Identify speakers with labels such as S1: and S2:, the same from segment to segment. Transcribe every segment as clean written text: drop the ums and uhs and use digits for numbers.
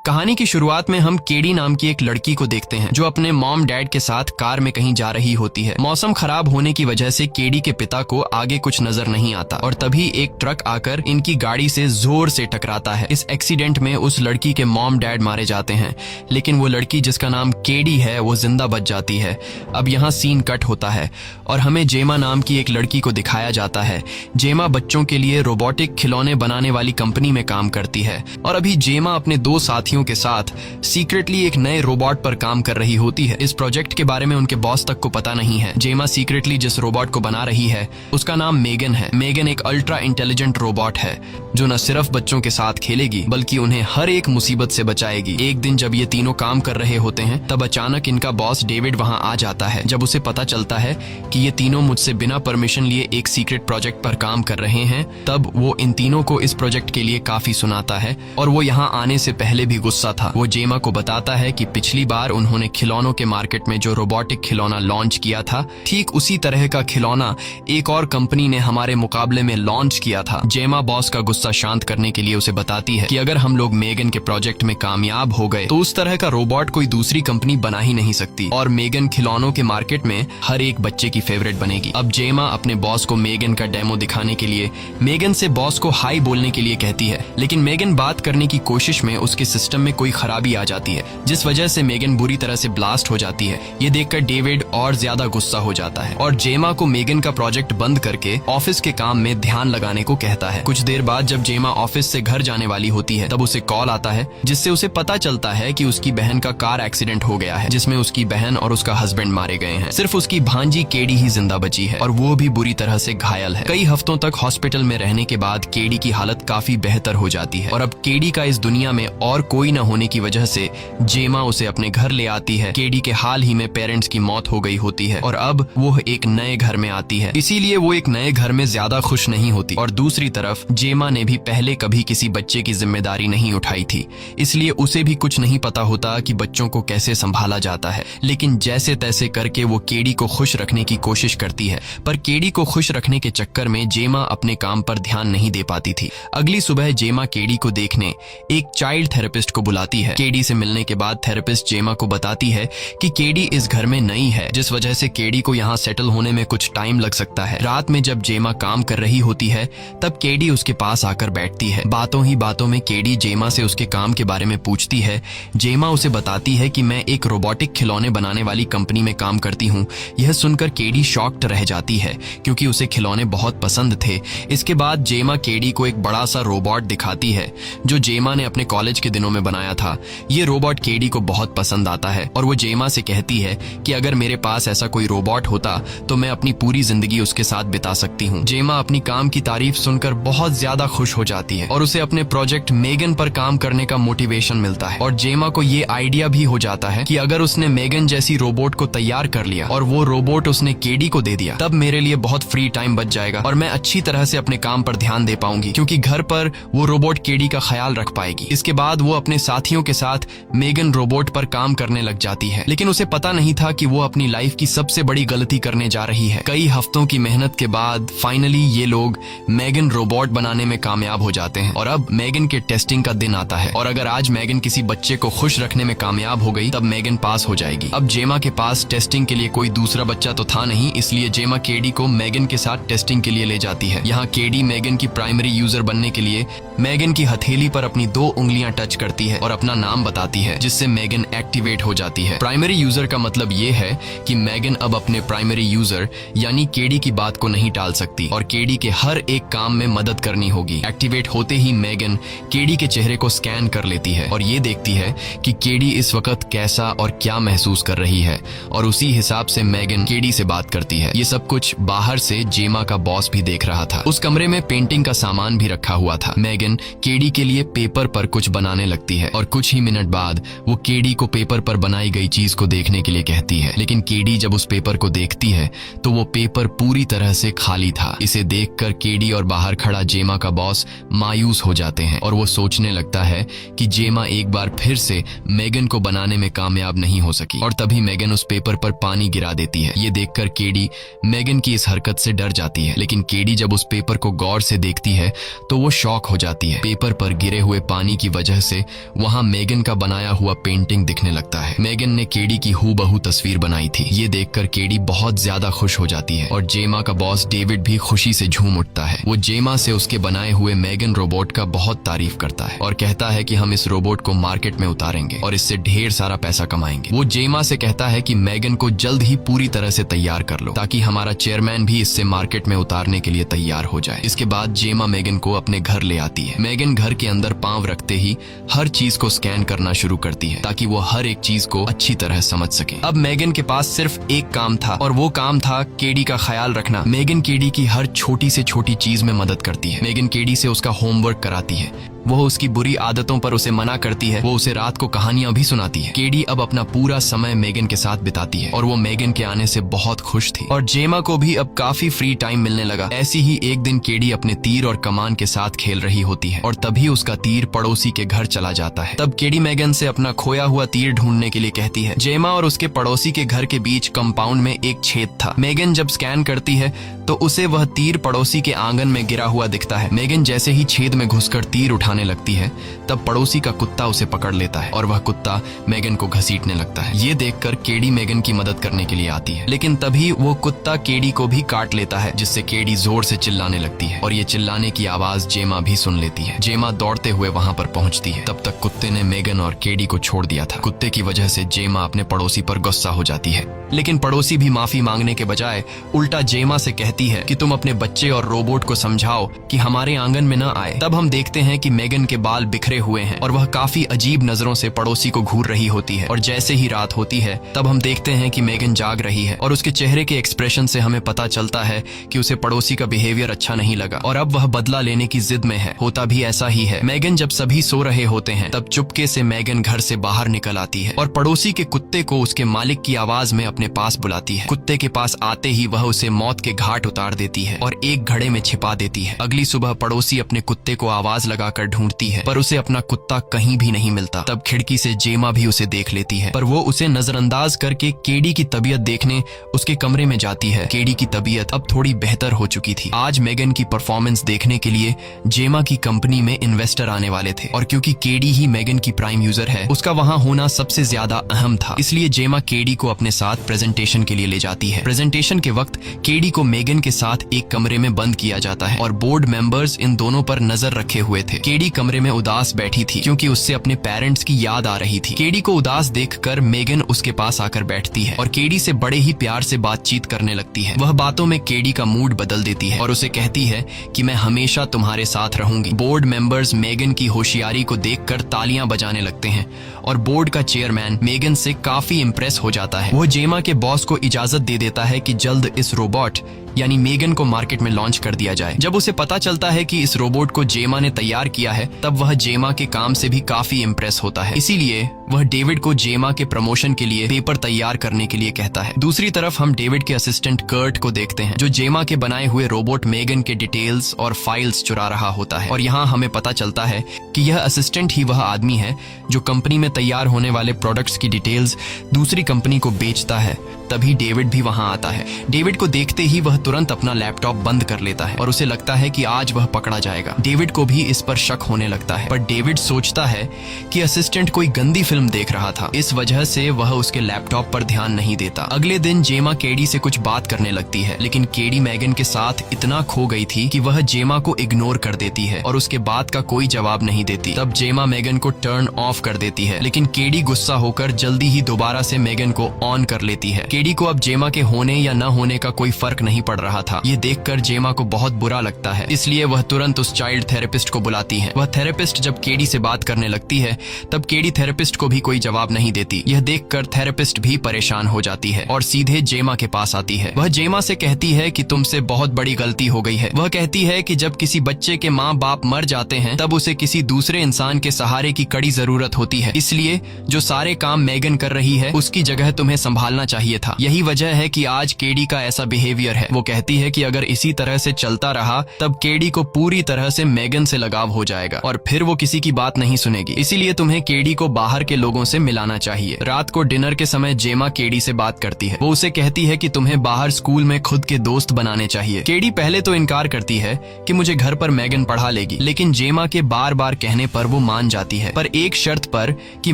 S1: कहानी की शुरुआत में हम केडी नाम की एक लड़की को देखते हैं जो अपने मॉम डैड के साथ कार में कहीं जा रही होती है। मौसम खराब होने की वजह से केडी के पिता को आगे कुछ नजर नहीं आता और तभी एक ट्रक आकर इनकी गाड़ी से जोर से टकराता है। इस एक्सीडेंट में उस लड़की के मॉम डैड मारे जाते हैं, लेकिन वो लड़की जिसका नाम केडी है वो जिंदा बच जाती है। अब यहाँ सीन कट होता है और हमें जेमा नाम की एक लड़की को दिखाया जाता है। जेमा बच्चों के लिए रोबोटिक खिलौने बनाने वाली कंपनी में काम करती है और अभी जेमा अपने दो साथियों के साथ सीक्रेटली एक नए रोबोट पर काम कर रही होती है। इस प्रोजेक्ट के बारे में उनके बॉस तक को पता नहीं है। जेमा सीक्रेटली जिस रोबोट को बना रही है उसका नाम मेगन है। मेगन एक अल्ट्रा इंटेलिजेंट रोबोट है जो न सिर्फ बच्चों के साथ खेलेगी बल्कि उन्हें हर एक मुसीबत से बचाएगी। एक दिन जब ये तीनों काम कर रहे होते हैं तब अचानक इनका बॉस डेविड वहां आ जाता है। जब उसे पता चलता है कि ये तीनों मुझसे बिना परमिशन लिए एक सीक्रेट प्रोजेक्ट पर काम कर रहे हैं तब वो इन तीनों को इस प्रोजेक्ट के लिए काफी सुनाता है और वो यहाँ आने से पहले भी गुस्सा था। वो जेमा को बताता है कि पिछली बार उन्होंने खिलौनों के मार्केट में जो रोबोटिक खिलौना लॉन्च किया था ठीक उसी तरह का खिलौना एक और कंपनी ने हमारे मुकाबले में लॉन्च किया था। जेमा बॉस का गुस्सा शांत करने के लिए उसे बताती है कि अगर हम लोग मेगन के प्रोजेक्ट में कामयाब हो गए तो उस तरह का रोबोट कोई दूसरी कंपनी बना ही नहीं सकती और मेगन खिलौनों के मार्केट में हर एक बच्चे की फेवरेट बनेगी। अब जेमा अपने बॉस को मेगन का डेमो दिखाने के लिए मेगन से बॉस को हाई बोलने के लिए कहती है, लेकिन मेगन बात करने की कोशिश में उसके सिस्टम में कोई खराबी आ जाती है जिस वजह से मेगन बुरी तरह से ब्लास्ट हो जाती है। ये देखकर डेविड और ज्यादा गुस्सा हो जाता है और जेमा को मेगन का प्रोजेक्ट बंद करके ऑफिस के काम में ध्यान लगाने को कहता है। कुछ देर बाद जब जेमा ऑफिस से घर जाने वाली होती है तब उसे कॉल आता है जिससे उसे पता चलता है कि उसकी बहन का कार एक्सीडेंट हो गया है जिसमें उसकी बहन और उसका हस्बैंड मारे गए हैं। सिर्फ उसकी भांजी केडी ही जिंदा बची है और वो भी बुरी तरह से घायल है। कई हफ्तों तक हॉस्पिटल में रहने के बाद केडी की हालत काफी बेहतर हो जाती है और अब केडी का इस दुनिया में और कोई न होने की वजह से जेमा उसे अपने घर ले आती है। केडी के हाल ही में पेरेंट्स की मौत हो गई होती है और अब वो एक नए घर में आती है, इसीलिए वो एक नए घर में ज्यादा खुश नहीं होती। और दूसरी तरफ जेमा ने भी पहले कभी किसी बच्चे की जिम्मेदारी नहीं उठाई थी, इसलिए उसे भी कुछ नहीं पता होता कि बच्चों को कैसे संभाला जाता है। लेकिन जैसे तैसे करके वो केडी को खुश रखने की कोशिश करती है, पर केडी को खुश रखने के चक्कर में जेमा अपने काम पर ध्यान नहीं दे पाती थी। अगली सुबह जेमा केडी को देखने एक चाइल्ड थेरेपिस्ट को बुलाती है। केडी से मिलने के बाद थेरेपिस्ट जेमा को बताती है कि केडी इस घर में नई है जिस वजह से केडी को यहाँ सेटल होने में कुछ टाइम लग सकता है। रात में जब जेमा काम कर रही होती है तब केडी उसके पास आकर बैठती है। बातों ही बातों में केडी जेमा से उसके काम के बारे में पूछती है। जेमा उसे बताती है कि मैं एक रोबोटिक खिलौने बनाने वाली कंपनी में काम करती हूँ। यह सुनकर केडी शॉक्ड रह जाती है क्योंकि उसे खिलौने बहुत पसंद थे। इसके बाद जेमा केडी को एक बड़ा सा रोबोट दिखाती है जो जेमा ने अपने कॉलेज के दिनों में बनाया था। ये रोबोट केडी को बहुत पसंद आता है और वो जेमा से कहती है कि अगर मेरे पास ऐसा कोई रोबोट होता तो मैं अपनी पूरी जिंदगी उसके साथ बिता सकती हूँ। जेमा अपनी काम की तारीफ सुनकर बहुत ज्यादा खुश हो जाती है और उसे अपने प्रोजेक्ट मेगन पर काम करने का मोटिवेशन मिलता है और जेमा को ये आइडिया भी हो जाता है कि अगर उसने मेगन जैसी रोबोट को तैयार कर लिया और वो रोबोट उसने केडी को दे दिया तब मेरे लिए बहुत फ्री टाइम बच जाएगा और मैं अच्छी तरह से अपने काम पर ध्यान दे पाऊंगी क्योंकि घर पर वो रोबोट केडी का ख्याल रख पाएगी। इसके बाद वो अपने साथियों के साथ मेगन रोबोट पर काम करने लग जाती है, लेकिन उसे पता नहीं था कि वो अपनी लाइफ की सबसे बड़ी गलती करने जा रही है। कई हफ्तों की मेहनत के बाद फाइनली ये लोग मेगन रोबोट बनाने में कामयाब हो जाते हैं और अब मेगन के टेस्टिंग का दिन आता है और अगर आज मेगन किसी बच्चे को खुश रखने में कामयाब हो गई तब मेगन पास हो जाएगी। अब जेमा के पास टेस्टिंग के लिए कोई दूसरा बच्चा तो था नहीं, इसलिए जेमा केडी को मेगन के साथ टेस्टिंग के लिए ले जाती है। यहाँ केडी मेगन की प्राइमरी यूजर बनने के लिए मेगन की हथेली पर अपनी 2 उंगलियां टच करती है और अपना नाम बताती है जिससे मेगन एक्टिवेट हो जाती है। प्राइमरी यूजर का मतलब ये है कि मेगन अब अपने प्राइमरी यूजर यानी केडी की बात को नहीं टाल सकती और केडी के हर एक काम में मदद करनी होगी। एक्टिवेट होते ही मेगन केडी के चेहरे को स्कैन कर लेती है और ये देखती है कि केडी इस वक्त कैसा और क्या महसूस कर रही है और उसी हिसाब से मेगन केडी से बात करती है। ये सब कुछ बाहर से जेमा का बॉस भी देख रहा था। उस कमरे में पेंटिंग का सामान भी रखा हुआ था। मेगन केडी के लिए पेपर पर कुछ बनाने लगती है और कुछ ही मिनट बाद वो केडी को पेपर पर बनाई गई चीज को देखने के लिए कहती है, लेकिन केडी जब उस पेपर को देखती है तो वो पेपर पूरी तरह से खाली था। इसे देखकर केडी और बाहर खड़ा जेमा का बॉस मायूस हो जाते हैं और वो सोचने लगता है कि जेमा एक बार फिर से मेगन को बनाने में कामयाब नहीं हो सकी और तभी मेगन उस पेपर पर पानी गिरा देती है। ये देखकर केडी मेगन की इस हरकत से डर जाती है, लेकिन केडी जब उस पेपर को गौर से देखती है तो वो शॉक हो जाती है। पेपर पर गिरे हुए पानी की वजह से वहाँ मेगन का बनाया हुआ पेंटिंग दिखने लगता है। मेगन ने केडी की हूबहू तस्वीर बनाई थी। ये देखकर केडी बहुत ज्यादा खुश हो जाती है और जेमा का बॉस डेविड भी खुशी से झूम उठता है। वो जेमा से उसके बनाए हुए मेगन रोबोट का बहुत तारीफ करता है और कहता है कि हम इस रोबोट को मार्केट में उतारेंगे और इससे ढेर सारा पैसा कमाएंगे। वो जेमा से कहता है कि मेगन को जल्द ही पूरी तरह से तैयार कर लो ताकि हमारा चेयरमैन भी इससे मार्केट में उतारने के लिए तैयार हो जाए। इसके बाद जेमा मेगन को अपने घर ले आती है। मेगन घर के अंदर पांव रखते ही हर चीज को स्कैन करना शुरू करती है ताकि वो हर एक चीज को अच्छी तरह समझ सके। अब मेगन के पास सिर्फ एक काम था और वो काम था केडी का ख्याल रखना। मेगन केडी की हर छोटी से छोटी चीज में मदद करती है। मेगन केडी से उसका होमवर्क कराती है, वो उसकी बुरी आदतों पर उसे मना करती है, वो उसे रात को कहानियां भी सुनाती है। केडी अब अपना पूरा समय मेगन के साथ बिताती है और वो मेगन के आने से बहुत खुश थी और जेमा को भी अब काफी फ्री टाइम मिलने लगा। ऐसी ही एक दिन केडी अपने तीर और कमान के साथ खेल रही होती है और तभी उसका तीर पड़ोसी के घर चला जाता है। तब केडी मेगन से अपना खोया हुआ तीर ढूंढने के लिए कहती है। जेमा और उसके पड़ोसी के घर के बीच कंपाउंड में एक छेद था। मेगन जब स्कैन करती है तो उसे वह तीर पड़ोसी के आंगन में गिरा हुआ दिखता है। मेगन जैसे ही छेद में घुसकर तीर उठाने लगती है तब पड़ोसी का कुत्ता उसे पकड़ लेता है और वह कुत्ता मेगन को घसीटने लगता है। ये देखकर केडी मेगन की मदद करने के लिए आती है, लेकिन तभी वो कुत्ता केडी को भी काट लेता है जिससे केडी जोर से चिल्लाने लगती है और ये चिल्लाने की आवाज जेमा भी सुन लेती है। जेमा दौड़ते हुए वहां पर पहुंचती है। तब तक कुत्ते ने मेगन और केडी को छोड़ दिया था। कुत्ते की वजह से जेमा अपने पड़ोसी पर गुस्सा हो जाती है, लेकिन पड़ोसी भी माफी मांगने के बजाय उल्टा जेमा से कहती है कि तुम अपने बच्चे और रोबोट को समझाओ कि हमारे आंगन में न आए। तब हम देखते हैं कि मेगन के बाल बिखरे हुए हैं और वह काफी अजीब नजरों से पड़ोसी को घूर रही होती है और जैसे ही रात होती है तब हम देखते हैं कि मेगन जाग रही है और उसके चेहरे के एक्सप्रेशन से हमें पता चलता है कि उसे पड़ोसी का बिहेवियर अच्छा नहीं लगा और अब वह बदला लेने की जिद में है। होता भी ऐसा ही है। मेगन जब सभी सो रहे होते हैं तब चुपके से मेगन घर से बाहर निकल आती है और पड़ोसी के कुत्ते को उसके मालिक की आवाज में अपने पास बुलाती है। कुत्ते के पास आते ही वह उसे मौत के घाट उतार देती है और एक घड़े में छिपा देती है। अगली सुबह पड़ोसी अपने कुत्ते को आवाज लगाकर ढूंढती है पर उसे अपना कुत्ता कहीं भी नहीं मिलता। तब खिड़की से जेमा भी उसे देख लेती है पर वो उसे नजरअंदाज करके केडी की तबीयत देखने उसके कमरे में जाती है। केडी की तबीयत अब थोड़ी बेहतर हो चुकी थी। आज मेगन की परफॉर्मेंस देखने के लिए जेमा की कंपनी में इन्वेस्टर आने वाले थे और क्योंकि केडी ही मेगन की प्राइम यूजर है उसका वहां होना सबसे ज्यादा अहम था, इसलिए जेमा केडी को अपने साथ प्रेजेंटेशन के लिए ले जाती है। प्रेजेंटेशन के वक्त केडी को मेगन के साथ एक कमरे में बंद किया जाता है और बोर्ड मेंबर्स इन दोनों पर नजर रखे हुए थे। केडी कमरे में उदास बैठी थी क्योंकि उससे अपने पेरेंट्स की याद आ रही थी। केडी को उदास देखकर मेगन उसके पास आकर बैठती है और केडी से बड़े ही प्यार से बातचीत करने लगती है। वह बातों में केडी का मूड बदल देती है और उसे कहती है कि मैं हमेशा तुम्हारे साथ रहूंगी। बोर्ड मेंबर्स मेगन की होशियारी को देखकर तालियां बजाने लगते हैं और बोर्ड का चेयरमैन मेगन से काफी इम्प्रेस हो जाता है। वो जेमा के बॉस को इजाजत दे देता है कि जल्द इस रोबोट यानी मेगन को मार्केट में लॉन्च कर दिया जाए। जब उसे पता चलता है कि इस रोबोट को जेमा ने तैयार किया है तब वह जेमा के काम से भी काफी इम्प्रेस होता है, इसीलिए वह डेविड को जेमा के प्रमोशन के लिए पेपर तैयार करने के लिए कहता है। दूसरी तरफ हम डेविड के असिस्टेंट कर्ट को देखते हैं जो जेमा के बनाए हुए रोबोट मेगन के डिटेल्स और फाइल्स चुरा रहा होता है और यहाँ हमें पता चलता है कि यह असिस्टेंट ही वह आदमी है जो कंपनी में तैयार होने वाले प्रोडक्ट्स की डिटेल्स दूसरी कंपनी को बेचता है। तभी डेविड भी वहां आता है। डेविड को देखते ही वह तुरंत अपना लैपटॉप बंद कर लेता है और उसे लगता है कि आज वह पकड़ा जाएगा। डेविड को भी इस पर शक होने लगता है पर डेविड सोचता है कि असिस्टेंट कोई गंदी फिल्म देख रहा था, इस वजह से वह उसके लैपटॉप पर ध्यान नहीं देता। अगले दिन जेमा केडी से कुछ बात करने लगती है लेकिन केडी मेगन के साथ इतना खो गई थी कि वह जेमा को इग्नोर कर देती है और उसके बात का कोई जवाब नहीं देती। तब जेमा मेगन को टर्न ऑफ कर देती है लेकिन केडी गुस्सा होकर जल्दी ही दोबारा से मेगन को ऑन कर लेती है। केडी को अब जेमा के होने या न होने का कोई फर्क नहीं पड़ रहा था। ये देखकर जेमा को बहुत बुरा लगता है, इसलिए वह तुरंत उस चाइल्ड थेरेपिस्ट को बुलाती है। वह थेरेपिस्ट जब केडी से बात करने लगती है तब केडी थेरेपिस्ट को भी कोई जवाब नहीं देती। यह देखकर थेरेपिस्ट भी परेशान हो जाती है और सीधे जेमा के पास आती है। वह जेमा से कहती है कि तुमसे बहुत बड़ी गलती हो गई है। वह कहती है कि जब किसी बच्चे के माँ बाप मर जाते हैं तब उसे किसी दूसरे इंसान के सहारे की कड़ी जरूरत होती है, इसलिए जो सारे काम मेगन कर रही है उसकी जगह तुम्हें संभालना चाहिए था। यही वजह है कि आज केडी का ऐसा बिहेवियर है। वो कहती है कि अगर इसी तरह से चलता रहा तब केडी को पूरी तरह से मेगन से लगाव हो जाएगा और फिर वो किसी की बात नहीं सुनेगी। इसीलिए तुम्हें केडी को बाहर के लोगों से मिलाना चाहिए। रात को डिनर के समय जेमा केडी से बात करती है। वो उसे कहती है कि तुम्हें बाहर स्कूल में खुद के दोस्त बनाने चाहिए। केडी पहले तो इनकार करती है कि मुझे घर पर मेगन पढ़ा लेगी, लेकिन जेमा के बार बार कहने पर वो मान जाती है, पर एक शर्त पर कि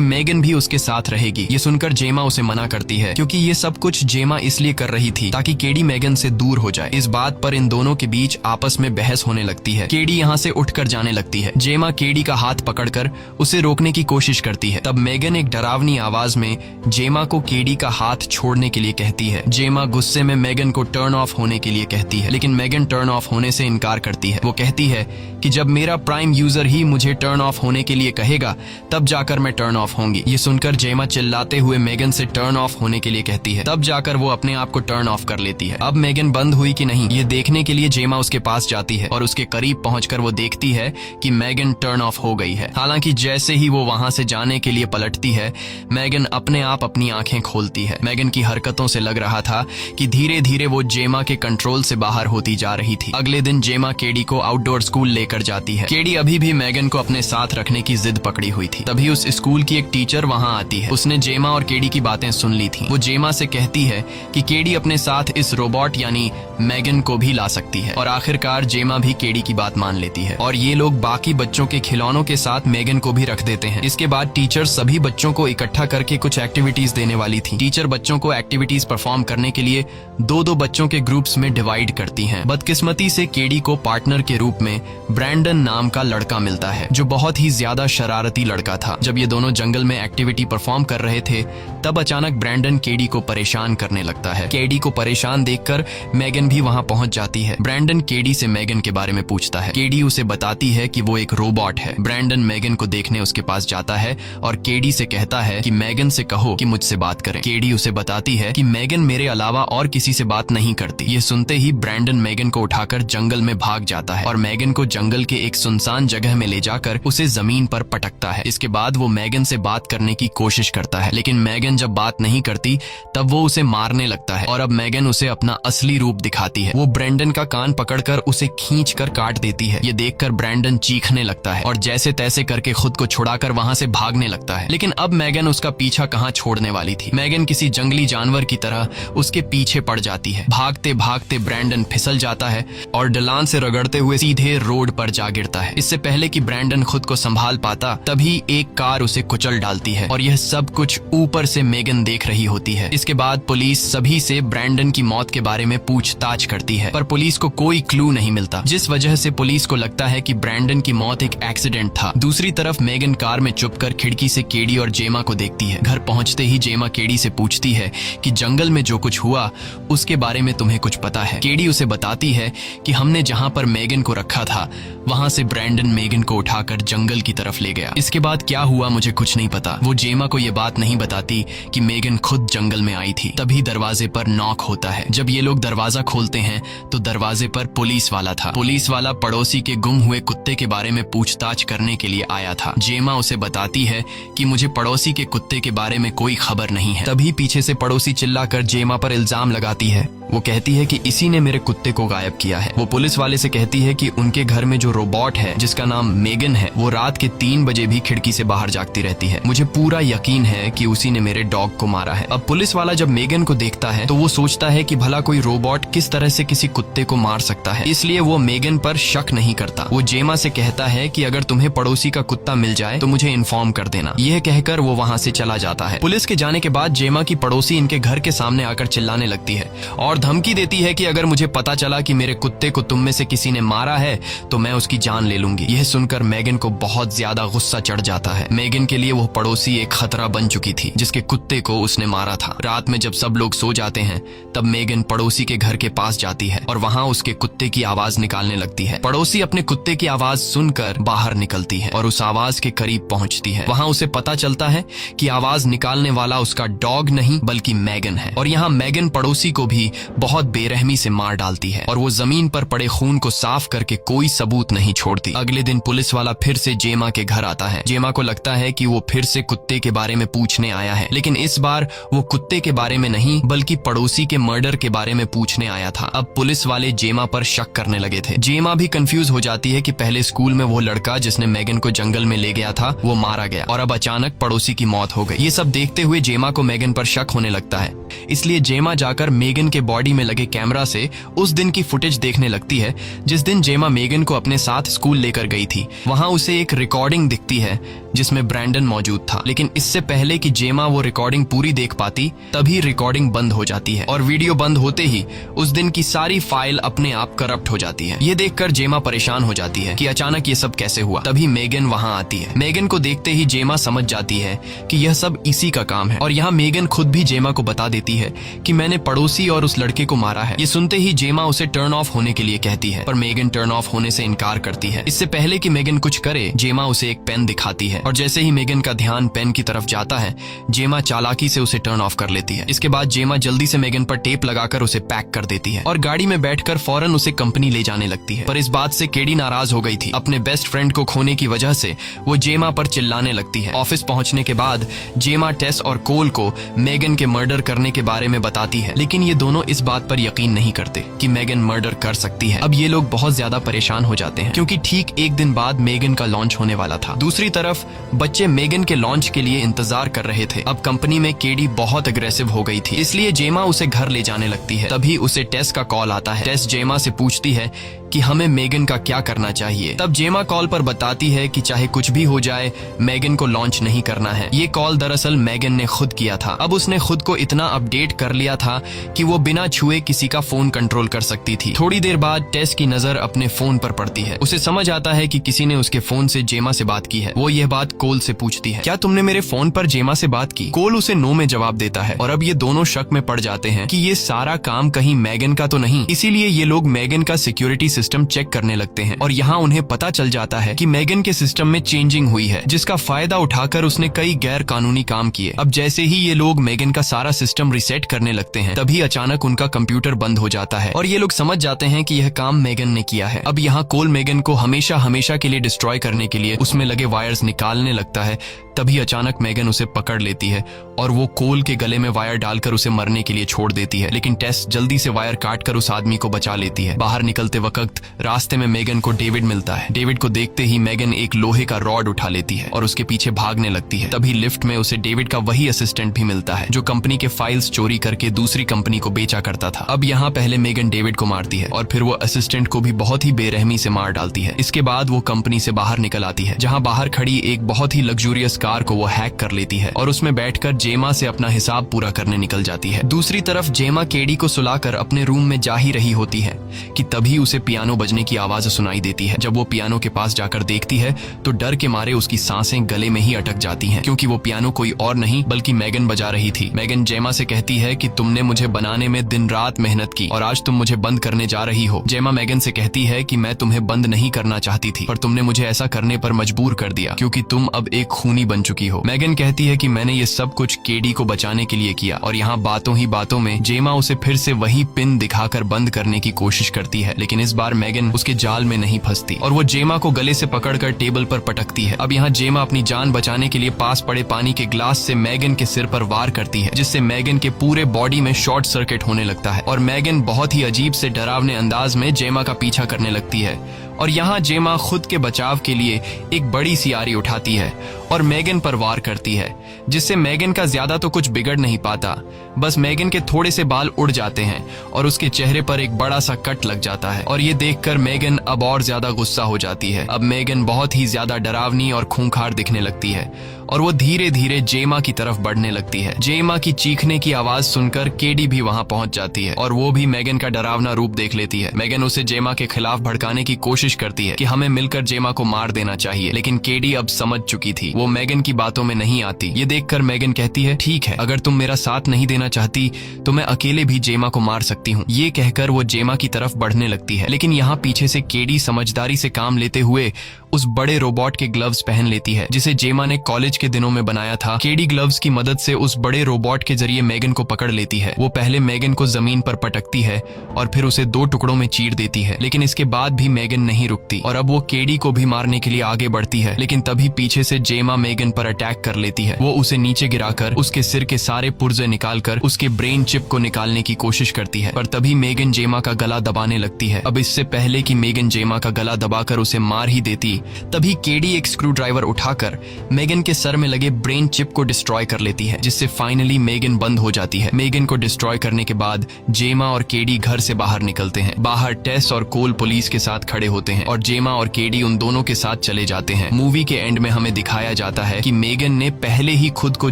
S1: मेगन भी उसके साथ रहेगी। ये सुनकर जेमा उसे मना करती है क्योंकि ये सब कुछ जेमा इसलिए कर रही थी ताकि केडी मेगन से दूर हो जाए। इस बात पर इन दोनों के बीच आपस में बहस होने लगती है। केडी यहाँ से उठकर जाने लगती है। जेमा केडी का हाथ पकड़कर उसे रोकने की कोशिश करती है। तब मेगन एक डरावनी आवाज में जेमा को केडी का हाथ छोड़ने के लिए कहती है। जेमा गुस्से में मेगन को टर्न ऑफ होने के लिए कहती है, लेकिन मेगन टर्न ऑफ होने से इनकार करती है। वो कहती है कि जब मेरा प्राइम यूजर ही मुझे टर्न ऑफ होने के लिए कहेगा तब जाकर मैं टर्न ऑफ होंगी। ये सुनकर जेमा चिल्लाते हुए मेगन से टर्न ऑफ होने के लिए कहती है। तब जाकर वो अपने आप को टर्न ऑफ कर लेती है। अब मेगन बंद हुई कि नहीं ये देखने के लिए जेमा उसके पास जाती है और उसके करीब पहुंचकर वो देखती है कि मेगन टर्न ऑफ हो गई है। हालांकि जैसे ही वो वहां से जाने के लिए पलटती है, मेगन अपने आप अपनी आंखें खोलती है। मेगन की हरकतों से लग रहा था कि धीरे धीरे वो जेमा के कंट्रोल से बाहर होती जा रही थी। अगले दिन जेमा केडी को आउटडोर स्कूल लेकर जाती है। केडी अभी भी मेगन को अपने साथ रखने की जिद पकड़ी हुई थी। तभी उस स्कूल की एक टीचर वहां आती है। उसने जेमा और केडी की बातें सुन ली थी। वो जेमा से कहती है कि केडी अपने साथ इस रोबोट यानी मेगन को भी ला सकती है और आखिरकार जेमा भी केडी की बात मान लेती है और ये लोग बाकी बच्चों के खिलौनों के साथ मेगन को भी रख देते हैं। इसके बाद टीचर सभी बच्चों को इकट्ठा करके कुछ एक्टिविटीज देने वाली थी। टीचर बच्चों को एक्टिविटीज परफॉर्म करने के लिए दो दो बच्चों के ग्रुप्स में डिवाइड करती हैं। बदकिस्मती से केडी को पार्टनर के रूप में ब्रैंडन नाम का लड़का मिलता है जो बहुत ही ज्यादा शरारती लड़का था। जब ये दोनों जंगल में एक्टिविटी परफॉर्म कर रहे थे तब अचानक ब्रैंडन केडी को परेशान करने लगता है। केडी को परेशान देखकर मेगन भी वहां पहुंच जाती है। ब्रैंडन केडी से मेगन के बारे में पूछता है। केडी उसे बताती है कि वो एक रोबोट है। ब्रैंडन मेगन को देखने उसके पास जाता है और केडी से कहता है कि मेगन से कहो कि मुझसे बात करें। केडी उसे बताती है कि मेगन मेरे अलावा और किसी से बात नहीं करती। ये सुनते ही ब्रैंडन मेगन को उठाकर जंगल में भाग जाता है और मेगन को जंगल के एक सुनसान जगह में ले जाकर उसे जमीन पर पटकता है। इसके बाद वो मेगन से बात करने की कोशिश करता है, लेकिन मेगन जब बात नहीं करती तब वो उसे मारने लगता है और अब मेगन उसे अपना असली रूप दिखाती है। वो ब्रैंडन का कान पकड़कर उसे खींचकर काट देती है। ये देखकर ब्रैंडन चीखने लगता है और जैसे तैसे करके खुद को छुड़ाकर वहां से भागने लगता है, लेकिन अब मेगन उसका पीछा कहां छोड़ने वाली थी। मेगन किसी जंगली जानवर की तरह उसके पीछे पड़ जाती है। भागते भागते ब्रैंडन फिसल जाता है और ढलान से रगड़ते हुए सीधे रोड पर जा गिरता है। इससे पहले कि ब्रैंडन खुद को संभाल पाता तभी एक कार उसे कुचल डालती है और यह सब कुछ ऊपर से मेगन देख रही होती है। इसके बाद पुलिस सभी से ब्रैंडन की मौत के बारे में पूछताछ करती है, पर पुलिस को कोई क्लू नहीं मिलता, जिस वजह से पुलिस को लगता है कि ब्रैंडन की मौत एक एक्सीडेंट था। दूसरी तरफ मेगन कार में चुपकर खिड़की से केडी और जेमा को देखती है। घर पहुंचते ही जेमा केडी से पूछती है कि जंगल में जो कुछ हुआ उसके बारे में तुम्हें कुछ पता है। केडी उसे बताती है कि हमने जहां पर मेगन को रखा था वहां से ब्रैंडन मेगन को उठाकर जंगल की तरफ ले गया। इसके बाद क्या हुआ मुझे कुछ नहीं पता। वो जेमा को ये बात नहीं बताती कि मेगन खुद जंगल में आई थी। तभी दरवाजे पर नॉक होता है। जब ये लोग दरवाजा खोलते हैं तो दरवाजे पर पुलिस वाला था। पुलिस वाला पड़ोसी के गुम हुए कुत्ते के बारे में पूछताछ करने के लिए आया था। जेमा उसे बताती है कि मुझे पड़ोसी के कुत्ते के बारे में कोई खबर नहीं है। तभी पीछे से पड़ोसी चिल्लाकर जेमा पर इल्जाम लगाती है। वो कहती है कि इसी ने मेरे कुत्ते को गायब किया है। वो पुलिस वाले से कहती है कि उनके घर में जो रोबोट है जिसका नाम मेगन है वो रात के 3 बजे भी खिड़की से बाहर जागती रहती है। मुझे पूरा यकीन है कि उसी ने मेरे डॉग को मारा है। अब पुलिस वाला जब मेगन को देखता है तो वो सोचता है कि भला कोई रोबोट किस तरह से किसी कुत्ते को मार सकता है, इसलिए वो मेगन पर शक नहीं करता। वो जेमा से कहता है कि अगर तुम्हें पड़ोसी का कुत्ता मिल जाए तो मुझे इन्फॉर्म कर देना। यह कहकर वो वहाँ से चला जाता है। पुलिस के जाने के बाद जेमा की पड़ोसी इनके घर के सामने आकर चिल्लाने लगती है और धमकी देती है कि अगर मुझे पता चला कि मेरे कुत्ते को तुम में से किसी ने मारा है तो मैं उसकी जान ले लूंगी। यह सुनकर मेगन को बहुत ज्यादा गुस्सा चढ़ जाता है। मेगन के लिए वो पड़ोसी एक खतरा बन चुकी थी जिसके कुत्ते को उसने मारा था। रात में जब सब लोग सो जाते हैं तब मेगन पड़ोसी के घर के पास जाती है और वहाँ उसके कुत्ते की आवाज निकालने लगती है। पड़ोसी अपने कुत्ते की आवाज सुनकर बाहर निकलती है और उस आवाज के करीब पहुंचती है। वहाँ उसे पता चलता है कि आवाज निकालने वाला उसका डॉग नहीं बल्कि मेगन है और यहाँ मेगन पड़ोसी को भी बहुत बेरहमी से मार डालती है और वो जमीन पर पड़े खून को साफ करके कोई सबूत नहीं छोड़ती। अगले दिन पुलिस वाला फिर से जेमा के घर आता है। जेमा को लगता है कि वो फिर से कुत्ते के बारे में पूछने आया है, लेकिन इस बार वो कुत्ते के बारे में नहीं बल्कि पड़ोसी के मर्डर के बारे में पूछने आया था। अब पुलिस वाले जेमा पर शक करने लगे थे। जेमा भी कंफ्यूज हो जाती है कि पहले स्कूल में वो लड़का जिसने मेगन को जंगल में ले गया था वो मारा गया और अब अचानक पड़ोसी की मौत हो गई। ये सब देखते हुए जेमा को मेगन पर शक होने लगता है, इसलिए जेमा जाकर मेगन के बॉडी में लगे कैमरा से उस दिन की फुटेज देखने लगती है जिस दिन जेमा मेगन को अपने साथ स्कूल लेकर गई थी। वहां उसे एक रिकॉर्डिंग दिखती है जिसमें ब्रैंडन मौजूद था, लेकिन इससे पहले कि जेमा वो रिकॉर्डिंग पूरी देख पाती तभी रिकॉर्डिंग बंद हो जाती है और वीडियो बंद होते ही उस दिन की सारी फाइल अपने आप करप्ट हो जाती है। ये देखकर जेमा परेशान हो जाती है कि अचानक ये सब कैसे हुआ। तभी मेगन वहां आती है। मेगन को देखते ही जेमा समझ जाती है कि यह सब इसी का काम है और यहाँ मेगन खुद भी जेमा को बता देती है कि मैंने पड़ोसी और उस लड़के को मारा है। ये सुनते ही जेमा उसे टर्न ऑफ होने के लिए कहती है, पर मेगन टर्न ऑफ होने से इनकार करती है। इससे पहले कि मेगन कुछ करे, जेमा उसे एक पेन दिखाती है और जैसे ही मेगन का ध्यान पेन की तरफ जाता है, जेमा चालाकी से उसे टर्न ऑफ कर लेती है। इसके बाद जेमा जल्दी से मेगन पर टेप लगाकर उसे पैक कर देती है और गाड़ी में बैठकर फौरन उसे कंपनी ले जाने लगती है। पर इस बात से केडी नाराज हो गई थी। अपने बेस्ट फ्रेंड को खोने की वजह से वो जेमा पर चिल्लाने लगती है। ऑफिस पहुंचने के बाद जेमा टेस और कोल को मेगन के मर्डर करने के बारे में बताती है, लेकिन ये दोनों इस बात पर यकीन नहीं करते कि मेगन मर्डर कर सकती है। अब ये लोग बहुत ज्यादा परेशान हो जाते हैं क्योंकि ठीक एक दिन बाद मेगन का लॉन्च होने वाला था। दूसरी तरफ बच्चे मेगन के लॉन्च के लिए इंतजार कर रहे थे। अब कंपनी में केडी बहुत अग्रेसिव हो गई थी, इसलिए जेमा उसे घर ले जाने लगती है। तभी उसे टेस का कॉल आता है। टेस जेमा से पूछती है कि हमें मेगन का क्या करना चाहिए। तब जेमा कॉल पर बताती है कि चाहे कुछ भी हो जाए मेगन को लॉन्च नहीं करना है। ये कॉल दरअसल मेगन ने खुद किया था। अब उसने खुद को इतना अपडेट कर लिया था कि वो बिना छुए किसी का फोन कंट्रोल कर सकती थी। थोड़ी देर बाद टेस की नजर अपने फोन पर पड़ती है। उसे समझ आता है कि किसी ने उसके फोन से जेमा से बात की है। वो यह बात कोल से पूछती है, क्या तुमने मेरे फोन पर जेमा से बात की? कोल उसे नो में जवाब देता है और अब ये दोनों शक में पड़ जाते हैं कि ये सारा काम कहीं मेगन का तो नहीं। इसीलिए ये लोग मेगन का सिक्योरिटी सिस्टम चेक करने लगते हैं और यहाँ उन्हें पता चल जाता है कि मेगन के सिस्टम में चेंजिंग हुई है, जिसका फायदा उठाकर उसने कई गैर कानूनी काम किए। अब जैसे ही ये लोग मेगन का सारा सिस्टम रिसेट करने लगते हैं, तभी अचानक उनका कंप्यूटर बंद हो जाता है और ये लोग समझ जाते हैं कि यह काम मेगन ने किया है। अब यहाँ कोल मेगन को हमेशा हमेशा के लिए डिस्ट्रॉय करने के लिए उसमें लगे वायर्स निकालने लगता है। तभी अचानक मेगन उसे पकड़ लेती है और वो कोल के गले में वायर डालकर उसे मरने के लिए छोड़ देती है, लेकिन टेस जल्दी से वायर काटकर उस आदमी को बचा लेती है। बाहर निकलते वक्त रास्ते में मेगन को डेविड मिलता है। डेविड को देखते ही मेगन एक लोहे का रॉड उठा लेती है और उसके पीछे भागने लगती है। तभी लिफ्ट में उसे डेविड का वही असिस्टेंट भी मिलता है जो कंपनी के फाइल्स चोरी करके दूसरी कंपनी को बेचा करता था। अब यहाँ पहले मेगन डेविड को मारती है और फिर वो असिस्टेंट को भी बहुत ही बेरहमी से मार डालती है। इसके बाद वो कंपनी से बाहर निकल आती है, जहाँ बाहर खड़ी एक बहुत ही लग्जूरियस कार को वो हैक कर लेती है और उसमें बैठकर जेमा से अपना हिसाब पूरा करने निकल जाती है। दूसरी तरफ जेमा केडी को सुलाकर अपने रूम में जा ही रही होती है कि तभी उसे पियानो बजने की आवाज सुनाई देती है। जब वो पियानो के पास जाकर देखती है तो डर के मारे उसकी सांसें गले में ही अटक जाती हैं, क्योंकि वो पियानो कोई और नहीं बल्कि मेगन बजा रही थी। मेगन जेमा से कहती है कि तुमने मुझे बनाने में दिन रात मेहनत की और आज तुम मुझे बंद करने जा रही हो। जेमा मेगन से कहती है कि मैं तुम्हें बंद नहीं करना चाहती थी, पर तुमने मुझे ऐसा करने पर मजबूर कर दिया क्योंकि तुम अब एक खूनी बन चुकी हो। मेगन कहती है कि मैंने ये सब कुछ केडी को बचाने के लिए किया और यहाँ बातों ही बातों में जेमा उसे फिर से वही पिन दिखाकर बंद करने की कोशिश करती है, लेकिन इस बार मेगन उसके जाल में नहीं फंसती और वो जेमा को गले से पकड़कर टेबल पर पटकती है। अब यहाँ जेमा अपनी जान बचाने के लिए पास पड़े पानी के ग्लास से मेगन के सिर पर वार करती है, जिससे मेगन के पूरे बॉडी में शॉर्ट सर्किट होने लगता है और मेगन बहुत ही अजीब से डरावने अंदाज में जेमा का पीछा करने लगती है। और यहाँ जेमा खुद के बचाव के लिए एक बड़ी सी आरी उठाती है और मेगन पर वार करती है, जिससे मेगन का ज्यादा तो कुछ बिगड़ नहीं पाता, बस मेगन के थोड़े से बाल उड़ जाते हैं और उसके चेहरे पर एक बड़ा सा कट लग जाता है और ये देखकर मेगन अब और ज्यादा गुस्सा हो जाती है। अब मेगन बहुत ही ज्यादा डरावनी और खूंखार दिखने लगती है और वो धीरे धीरे जेमा की तरफ बढ़ने लगती है। जेमा की चीखने की आवाज सुनकर केडी भी वहां पहुंच जाती है और वो भी मेगन का डरावना रूप देख लेती है। मेगन उसे जेमा के खिलाफ भड़काने की कोशिश करती है कि हमें मिलकर जेमा को मार देना चाहिए, लेकिन केडी अब समझ चुकी थी, वो मेगन की बातों में नहीं आती। ये देखकर मेगन कहती है, ठीक है, अगर तुम मेरा साथ नहीं देना चाहती तो मैं अकेले भी जेमा को मार सकती हूँ। ये कहकर वो जेमा की तरफ बढ़ने लगती है, लेकिन यहाँ पीछे से केडी समझदारी से काम लेते हुए उस बड़े रोबोट के ग्लव्स पहन लेती है जिसे जेमा ने कॉलेज के दिनों में बनाया था। केडी ग्लव्स की मदद से उस बड़े रोबोट के जरिए मेगन को पकड़ लेती है। वो पहले मेगन को जमीन पर पटकती है और फिर उसे 2 टुकड़ों में चीर देती है, लेकिन इसके बाद भी मेगन नहीं रुकती और अब वो केडी को भी मारने के लिए आगे बढ़ती है। लेकिन तभी पीछे से जेमा मेगन पर अटैक कर लेती है। वो उसे नीचे गिराकर उसके सिर के सारे पुर्जे निकालकर उसके ब्रेन चिप को निकालने की कोशिश करती है, पर तभी मेगन जेमा का गला दबाने लगती है। अब इससे पहले कि मेगन जेमा का गला दबाकर उसे मार ही देती, तभी केडी एक स्क्रू ड्राइवर उठाकर मेगन के सर में लगे ब्रेन चिप को डिस्ट्रॉय कर लेती है, जिससे फाइनली मेगन बंद हो जाती है। मेगन को डिस्ट्रॉय करने के बाद जेमा और केडी घर से बाहर निकलते हैं। बाहर टेस और कोल पुलिस के साथ खड़े होते हैं और जेमा और केडी उन दोनों के साथ चले जाते हैं। मूवी के एंड में हमें दिखाया जाता है कि मेगन ने पहले ही खुद को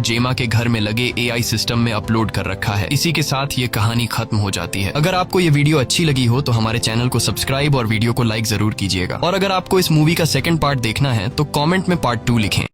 S1: जेमा के घर में लगे AI सिस्टम में अपलोड कर रखा है। इसी के साथ ये कहानी खत्म हो जाती है। अगर आपको ये वीडियो अच्छी लगी हो तो हमारे चैनल को सब्सक्राइब और वीडियो को लाइक जरूर कीजिएगा। और अगर आपको इस मूवी का सेकंड पार्ट देखना है तो कमेंट में पार्ट 2 लिखें।